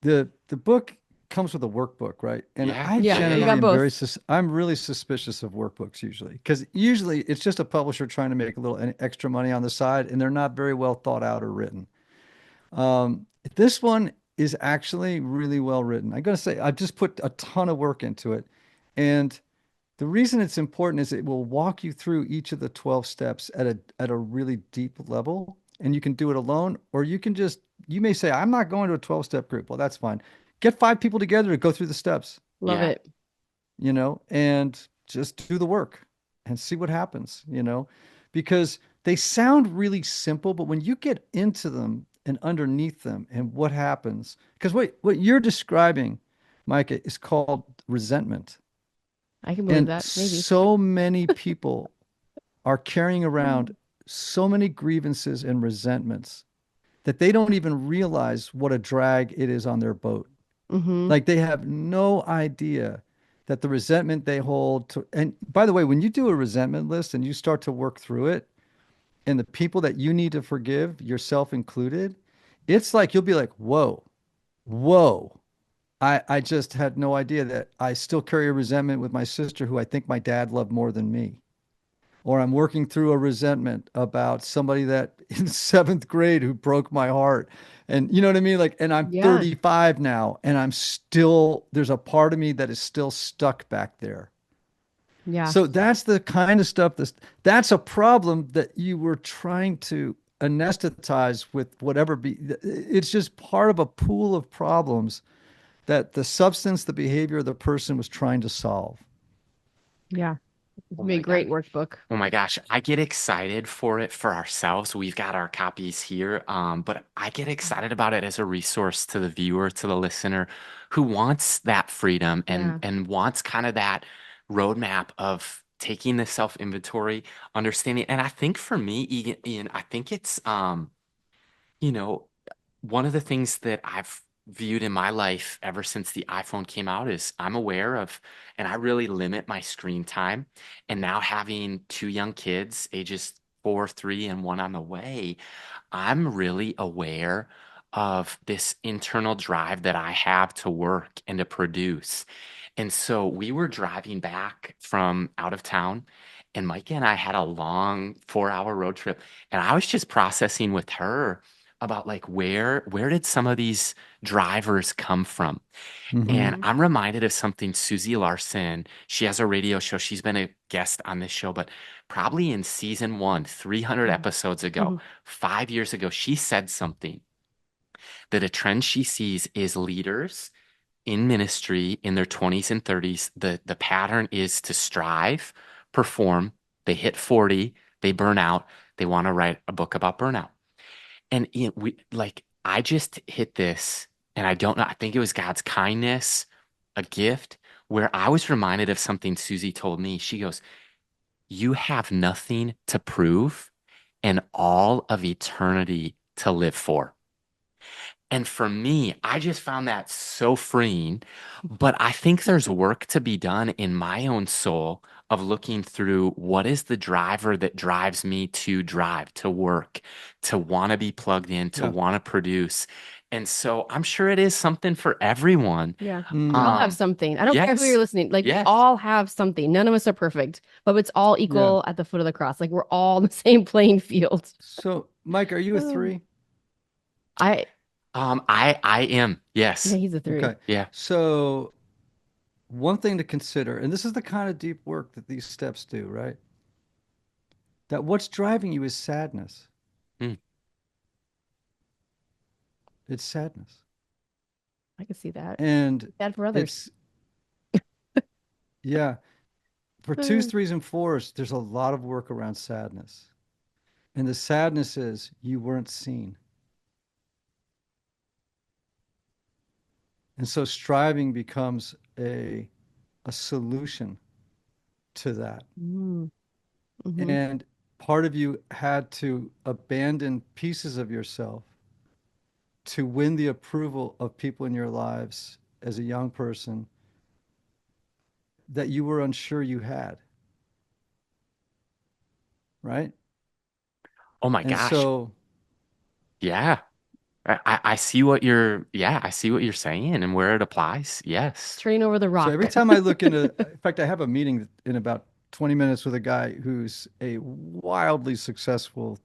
the book comes with a workbook, right? And Yeah, I yeah, Yeah, yeah, we yeah. generally got am both. I'm really suspicious of workbooks usually, because usually it's just a publisher trying to make a little extra money on the side, and they're not very well thought out or written. This one is actually really well written. I gotta say, I've just put a ton of work into it, and the reason it's important is it will walk you through each of the 12 steps at a really deep level. And you can do it alone, or you may say, I'm not going to a 12-step group. Well, that's fine. Get 5 people together to go through the steps, Love it. and just do the work and see what happens, because they sound really simple, but when you get into them and underneath them and what happens, because what you're describing, Micah, is called resentment. I can believe And that. Maybe. so many people are carrying around so many grievances and resentments that they don't even realize what a drag it is on their boat. Mm-hmm. Like they have no idea that the resentment they hold to, and by the way, when you do a resentment list and you start to work through it, and the people that you need to forgive, yourself included, it's like you'll be like, whoa, whoa. I just had no idea that I still carry a resentment with my sister who I think my dad loved more than me. Or I'm working through a resentment about somebody that in seventh grade who broke my heart. And you know what I mean? Like, and I'm Yeah. 35 now, and I'm still, there's a part of me that is still stuck back there. Yeah. So that's the kind of stuff that's a problem that you were trying to anesthetize with whatever it's just part of a pool of problems that the substance, the behavior of the person was trying to solve. Yeah. Oh It'd be a my God. great workbook. Oh my gosh, I get excited for it for ourselves. We've got our copies here, but I get excited about it as a resource to the viewer, to the listener who wants that freedom and Yeah. wants kind of that roadmap of taking the self-inventory, understanding. And I think for me, Ian, I think it's you know, one of the things that I've viewed in my life ever since the iPhone came out is I'm aware of, and I really limit my screen time. And now having two young kids, ages 4, 3, and one on the way, I'm really aware of this internal drive that I have to work and to produce. And so we were driving back from out of town, and Micah and I had a long 4-hour road trip, and I was just processing with her about like where did some of these drivers come from? Hmm. And Mhm. I'm reminded of something Susie Larson, she has a radio show. She's been a guest on this show, but probably in season one, 300 Mhm. episodes ago, Mhm. 5 years ago, she said something that a trend she sees is leaders in ministry in their 20s and 30s. The pattern is to strive, perform, they hit 40, they burn out, they want to write a book about burnout. And we like I just hit this, and I don't know. I think it was God's kindness, a gift, where I was reminded of something Susie told me. She goes, "You have nothing to prove and all of eternity to live for." And for me, I just found that so freeing. But I think there's work to be done in my own soul of looking through what is the driver that drives me to drive, to work, to want to be plugged in, to Yeah. want to produce. And so I'm sure it is something for everyone. Yeah. We all Mm. have something. I don't care who you're Yes, listening. Like we yes. all have something. None of us are perfect, but it's all Yeah. equal at the foot of the cross. Like we're all on the same playing field. So, Mike, are you a Oh. three? I I am. Yeah, Yes. he's a three. Okay. Yeah. So, one thing to consider, and this is the kind of deep work that these steps do, right? That what's driving you is sadness. Mm. It's sadness. I can see that. And Bad for others. it's, yeah, for twos, threes, and fours, there's a lot of work around sadness. And the sadness is you weren't seen. And so striving becomes a solution to that. Mm-hmm. Mm-hmm. And part of you had to abandon pieces of yourself to win the approval of people in your lives as a young person that you were unsure you had, right? Oh my And gosh. so, Yeah. I see what you're, yeah, I see what you're saying and where it applies. Yes. Train over the so every rock. time I look into, in fact, I have a meeting in about 20 minutes with a guy who's a wildly successful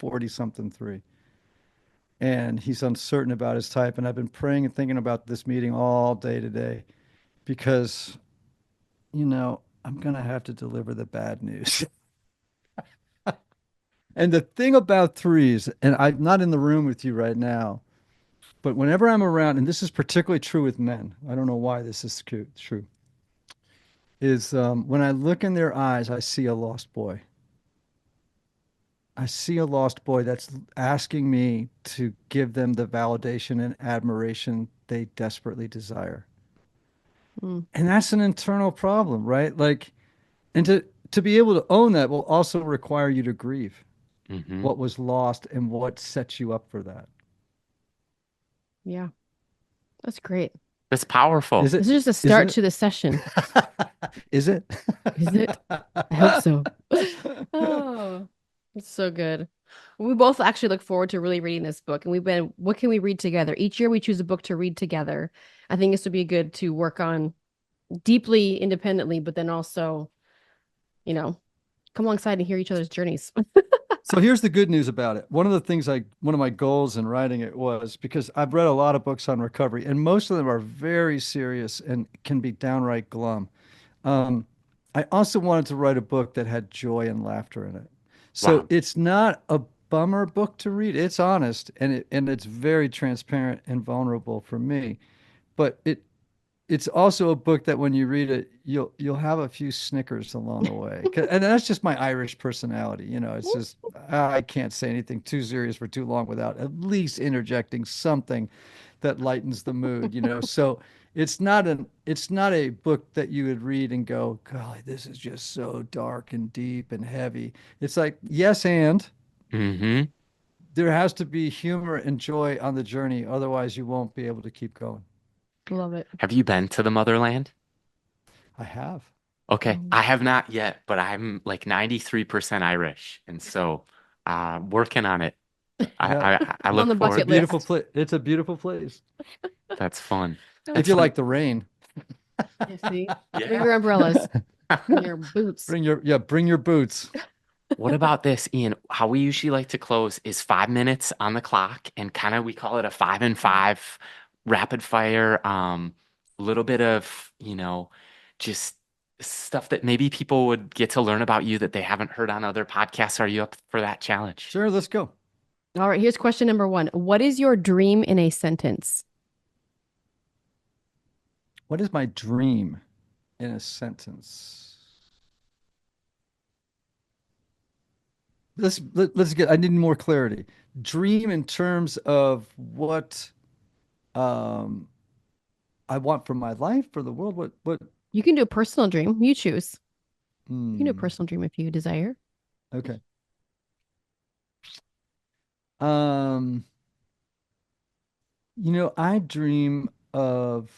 40 something three. And he's uncertain about his type. And I've been praying and thinking about this meeting all day today because, I'm going to have to deliver the bad news. And the thing about threes, and I'm not in the room with you right now, but whenever I'm around, and this is particularly true with men, I don't know why this is true, is when I look in their eyes, I see a lost boy. I see a lost boy that's asking me to give them the validation and admiration they desperately desire. Mm, And that's an internal problem, right? Like, and to be able to own that will also require you to grieve Hmm. what was lost and what sets you up for that. yeah, that's great. That's Is powerful. This it? is just a Isn't start it? to the session. Is it? Is it? I hope so. Oh, it's so good. We both actually look forward to really reading this book. And what can we read together? Each year we choose a book to read together. I think this would be good to work on deeply independently, but then also, you know, come alongside and hear each other's journeys. So here's the good news about it. One of my goals in writing it was because I've read a lot of books on recovery, and most of them are very serious and can be downright glum. Um, I also wanted to write a book that had joy and laughter in it. So Wow. it's not a bummer book to read. It's honest and it's very transparent and vulnerable for me. But it's also a book that when you read it, you'll have a few snickers along the way. And that's just my Irish personality. It's just I can't say anything too serious for too long without at least interjecting something that lightens the mood. So it's not a book that you would read and go, golly, this is just so dark and deep and heavy. It's like, yes, and Hmm. there has to be humor and joy on the journey, otherwise you won't be able to keep going. Love it. Have you been to the motherland? I have. Okay, Mm. I have not yet, but I'm like 93% Irish, and so working on it. I, Yeah. I On look the It's a bucket forward. beautiful list. place. It's a beautiful place. That's fun. If It's you funny. like the rain. You see? Bring Yeah. your umbrellas and your boots. Bring your boots. What about this, Ian? How we usually like to close is 5 minutes on the clock, and kind of we call it a 5 and 5 rapid fire. A little bit of, just stuff that maybe people would get to learn about you that they haven't heard on other podcasts. Are you up for that challenge? Sure, let's go. All right, here's question number one. What is your dream in a sentence? What is my dream in a sentence? Let's get I need more clarity. Dream in terms of what um I want for my life, for the world. What You can do a personal dream. You choose. You can do a hmm, personal dream if you desire. okay. Um, I dream of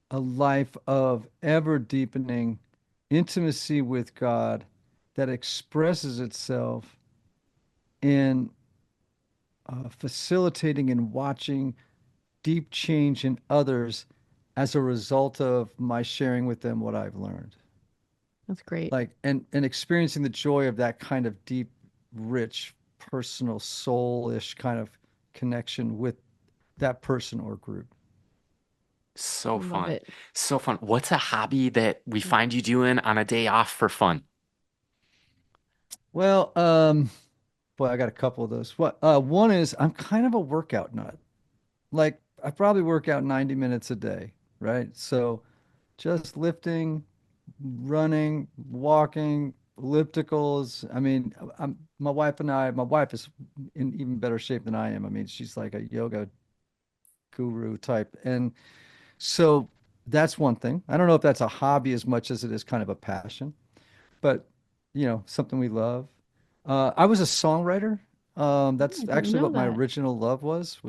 a life of ever deepening intimacy with God that expresses itself in facilitating and watching deep change in others as a result of my sharing with them what I've learned. That's great. Like and experiencing the joy of that kind of deep, rich, personal, soul-ish kind of connection with that person or group. So Love fun. it. So fun. What's a hobby that we find you doing on a day off for fun? Well, boy, I got a couple of those. One is I'm kind of a workout nut. Like I probably work out 90 minutes a day, right? So just lifting, running, walking, ellipticals. I mean, my wife is in even better shape than I am. I mean, she's like a yoga guru type. And so that's one thing. I don't know if that's a hobby as much as it is kind of a passion, but something we love. I was a songwriter. Oh, That's I didn't actually know what my that. original love was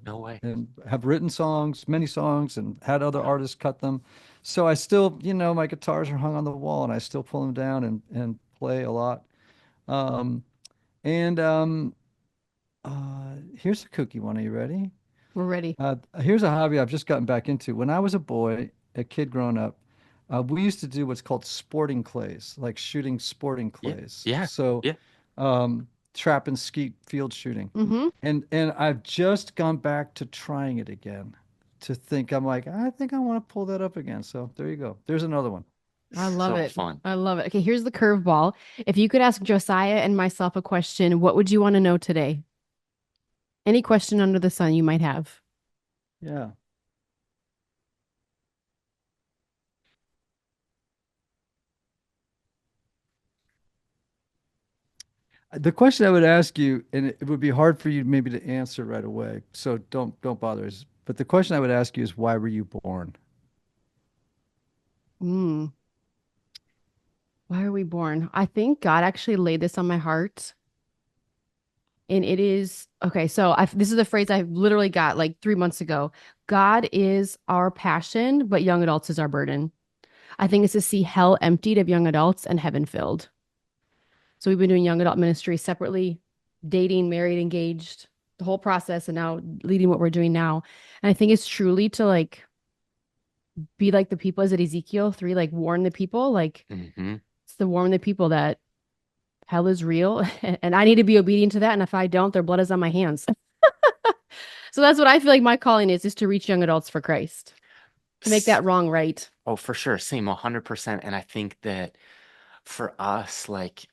No way. and have written songs, many songs, and had other artists cut them. So I still, my guitars are hung on the wall, and I still pull them down and play a lot. Um, and here's a kooky one. Are you ready? We're ready. Here's a hobby I've just gotten back into. When I was a boy, a kid growing up, we used to do what's called sporting clays, like shooting sporting Yeah. clays. Yeah. So, Yeah. trap and skeet field shooting. Mm-hmm. And I've just gone back to trying it again to think I'm like, I think I want to pull that up again. So there you go. There's another one. I love So it. fun. I love it. Okay, here's the curveball. If you could ask Josiah and myself a question, what would you want to know today? Any question under the sun you might have. Yeah. The question I would ask you, and it would be hard for you maybe to answer right away, so don't bother. But the question I would ask you is, why were you born? Mm, why are we born? I think God actually laid this on my heart. And it is okay. So this is a phrase I literally got like 3 months ago. God is our passion, but young adults is our burden. I think it's to see hell emptied of young adults and heaven filled. So we've been doing young adult ministry separately, dating, married, engaged, the whole process, and now leading what we're doing now. And I think it's truly to like be like the people, is it Ezekiel 3, like warn the people, like Hmm. it's to warn the people that hell is real and I need to be obedient to that. And if I don't, their blood is on my hands. So that's what I feel like my calling is to reach young adults for Christ, to make that wrong right. Oh, for sure. Same 100%. And I think that for us, like,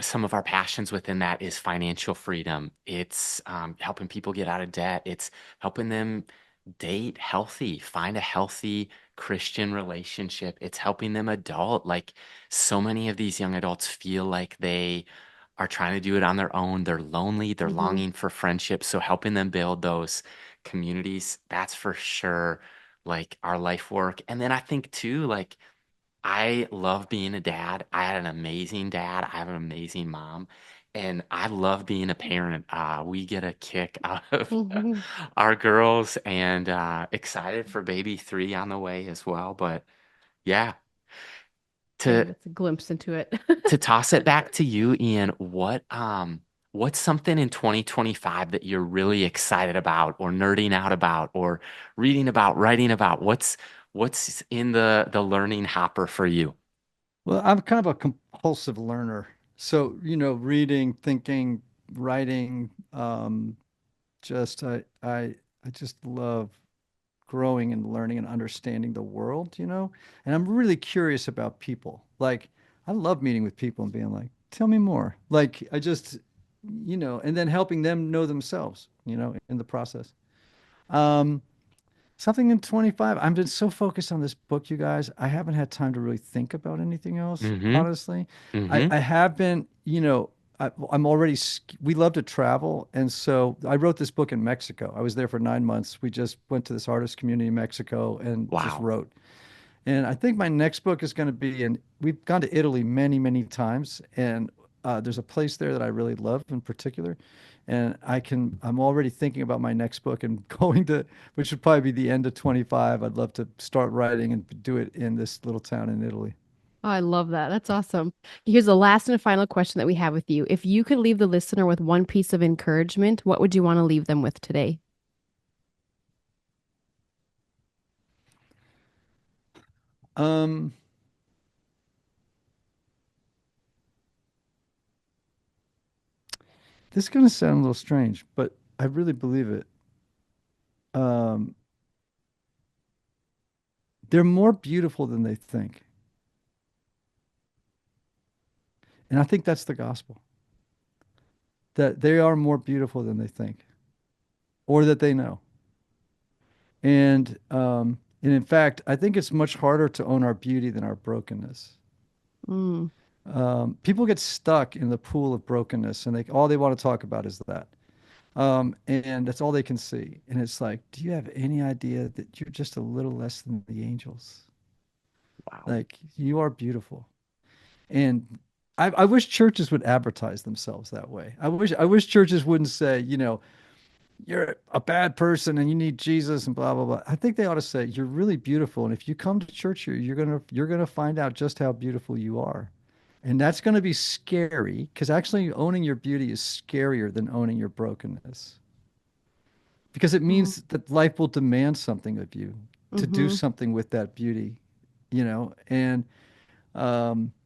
some of our passions within that is financial freedom. It's helping people get out of debt. It's helping them date healthy, find a healthy Christian relationship. It's helping them adult. Like so many of these young adults feel like they are trying to do it on their own. They're lonely, they're Mm-hmm. longing for friendship. So helping them build those communities, that's for sure like our life work. And then I think too, like I love being a dad. I had an amazing dad. I have an amazing mom. And I love being a parent. We get a kick out of Mm-hmm. our girls and excited for baby three on the way as well. But yeah, Hey, to that's a glimpse into it. to toss it back to you, Ian, what's something in 2025 that you're really excited about or nerding out about or reading about, writing about? What's in the learning hopper for you? Well, I'm kind of a compulsive learner. So, reading, thinking, writing, just I just love growing and learning and understanding the world. And I'm really curious about people. Like, I love meeting with people and being like, tell me more. Like, and then helping them know themselves, in the process. Um, Something in 25. I've been so focused on this book, you guys. I haven't had time to really think about anything else, Mm-hmm. honestly. I, Mm-hmm. I have been, I'm already, we love to travel. And so I wrote this book in Mexico. I was there for 9 months. We just went to this artist community in Mexico and just Wow. wrote. And I think my next book is going to be we've gone to Italy many, many times. And there's a place there that I really love in particular. And I'm already thinking about my next book and which would probably be the end of 25. I'd love to start writing and do it in this little town in Italy. Oh, I love that. That's awesome. Here's the last and final question that we have with you. If you could leave the listener with one piece of encouragement, what would you want to leave them with today? Um, this is going to sound a little strange, but I really believe it. Um, they're more beautiful than they think. And I think that's the gospel, that they are more beautiful than they think or that they know. And in fact, I think it's much harder to own our beauty than our brokenness. Mm, People get stuck in the pool of brokenness, and all they want to talk about is that. And that's all they can see. And it's like, do you have any idea that you're just a little less than the angels? Wow. Like, you are beautiful. And I wish churches would advertise themselves that way. I wish churches wouldn't say, you're a bad person and you need Jesus and blah blah blah. I think they ought to say you're really beautiful, and if you come to church here, you're gonna find out just how beautiful you are, and that's gonna be scary because actually owning your beauty is scarier than owning your brokenness because it mm, means that life will demand something of you to do mm-hmm. something with that beauty, and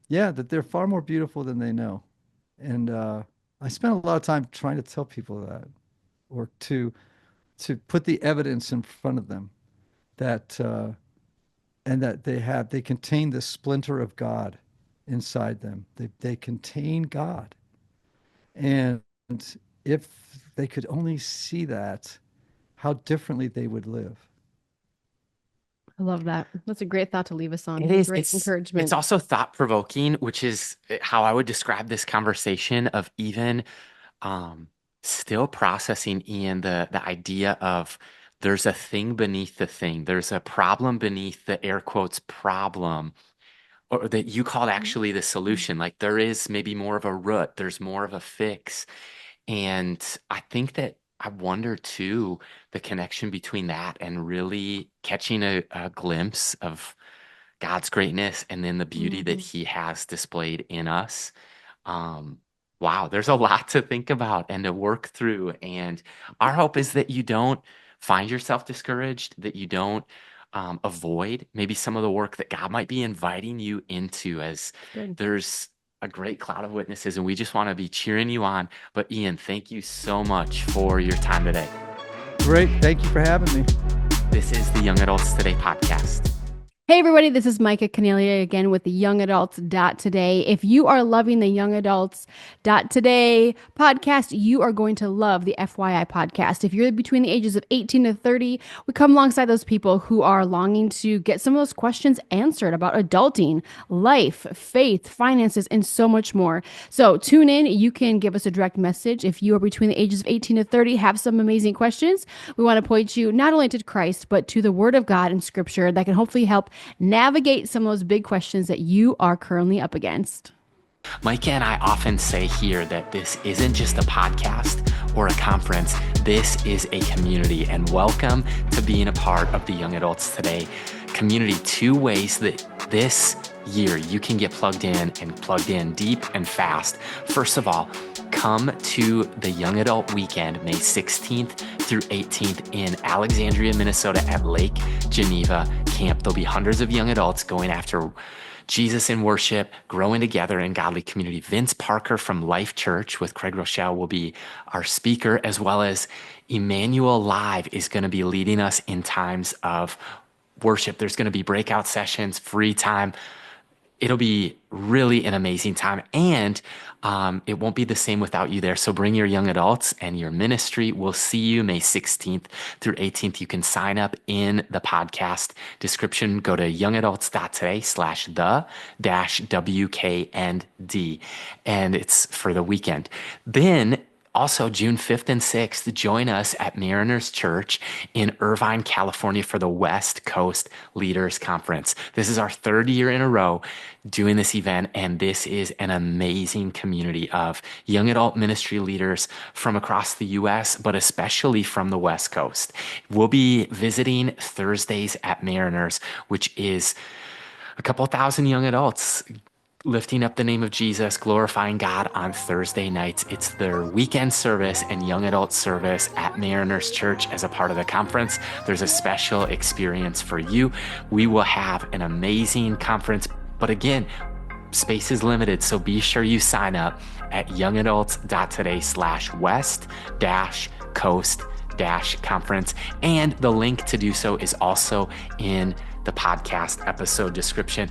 yeah, that they're far more beautiful than they know, and I spent a lot of time trying to tell people that or to put the evidence in front of them that and that they contain the splinter of God inside them. They contain God, and if they could only see that, how differently they would live. I love that. That's a great thought to leave us on. It is. Great It's encouragement. also thought provoking, which is how I would describe this conversation of even um still processing Ian the idea of there's a thing beneath the thing. There's a problem beneath the air quotes problem, or that you called actually the solution. Like there is maybe more of a root, there's more of a fix. And I think that I wonder too, the connection between that and really catching a glimpse of God's greatness and then the beauty that Mhm. He has displayed in us. Um, wow, there's a lot to think about and to work through. And our hope is that you don't find yourself discouraged, that you don't avoid maybe some of the work that God might be inviting you into, as Good. there's a great cloud of witnesses, and we just want to be cheering you on. But Ian, thank you so much for your time today. Great. Thank you for having me. This is the Young Adults Today podcast. Hey everybody, this is Micah Kennealy again with the Young Adults Today. If you are loving the Young Adults Today podcast, you are going to love the FYI podcast. If you're between the ages of 18 to 30, we come alongside those people who are longing to get some of those questions answered about adulting, life, faith, finances, and so much more. So tune in. You can give us a direct message. If you are between the ages of 18 to 30, have some amazing questions. We want to point you not only to Christ, but to the Word of God and Scripture that can hopefully help navigate some of those big questions that you are currently up against. Micah and I often say here that this isn't just a podcast or a conference. This is a community, and welcome to being a part of the Young Adults Today community. Two ways that this year you can get plugged in, and plugged in deep and fast. First of all, come to the Young Adult Weekend, May 16th through 18th in Alexandria, Minnesota at Lake Geneva Camp. There'll be hundreds of young adults going after Jesus in worship, growing together in godly community. Vince Parker from Life Church with Craig Rochelle will be our speaker, as well as Emmanuel Live is going to be leading us in times of worship. There's going to be breakout sessions, free time. It'll be really an amazing time, and it won't be the same without you there. So bring your young adults and your ministry. We'll see you May 16th through 18th. You can sign up in the podcast description. Go to youngadults.today/the-WKND, and it's for the weekend. Then also, June 5th and 6th, join us at Mariners Church in Irvine, California for the West Coast Leaders Conference. This is our third year in a row doing this event, and this is an amazing community of young adult ministry leaders from across the U.S., but especially from the West Coast. We'll be visiting Thursdays at Mariners, which is a couple thousand young adults lifting up the name of Jesus, glorifying God on Thursday nights. It's their weekend service and young adult service at Mariners Church as a part of the conference. There's a special experience for you. We will have an amazing conference, but again, space is limited, so be sure you sign up at youngadults.today/west-coast-conference. And the link to do so is also in the podcast episode description.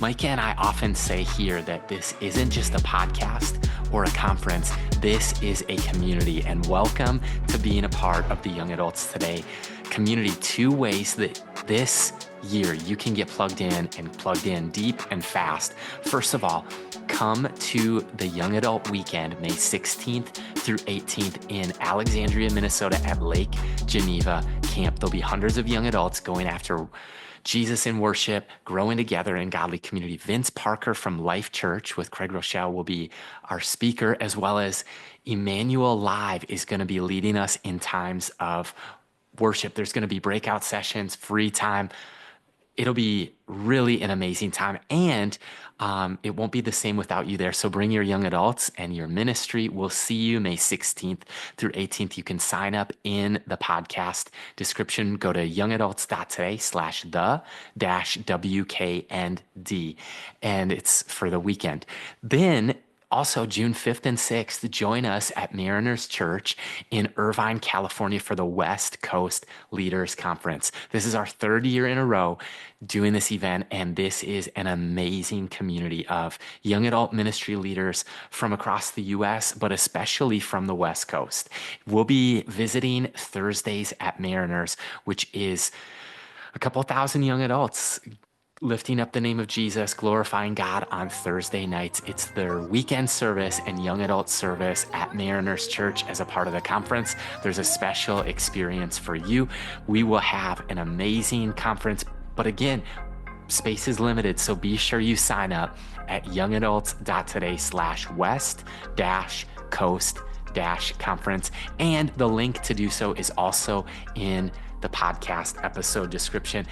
Micah and I often say here that this isn't just a podcast or a conference. This is a community, and welcome to being a part of the Young Adults Today community. 2 ways that this year you can get plugged in and plugged in deep and fast. First of all, come to the Young Adult Weekend, May 16th through 18th in Alexandria, Minnesota at Lake Geneva Camp. There'll be hundreds of young adults going after Jesus in worship, growing together in godly community. Vince Parker from Life Church with Craig Rochelle will be our speaker, as well as Emmanuel Live is going to be leading us in times of worship. There's going to be breakout sessions, free time. It'll be really an amazing time, and it won't be the same without you there. So bring your young adults and your ministry. We'll see you May 16th through 18th. You can sign up in the podcast description. Go to youngadults.today/the-WKND, and it's for the weekend. Then also, June 5th and 6th, join us at Mariners Church in Irvine, California for the West Coast Leaders Conference. This is our 3rd year in a row doing this event, and this is an amazing community of young adult ministry leaders from across the U.S., but especially from the West Coast. We'll be visiting Thursdays at Mariners, which is a couple thousand young adults lifting up the name of Jesus, glorifying God on Thursday nights. It's their weekend service and young adult service at Mariners Church as a part of the conference. There's a special experience for you. We will have an amazing conference, but again, space is limited, so be sure you sign up at youngadults.today/west-coast-conference, and the link to do so is also in the podcast episode description.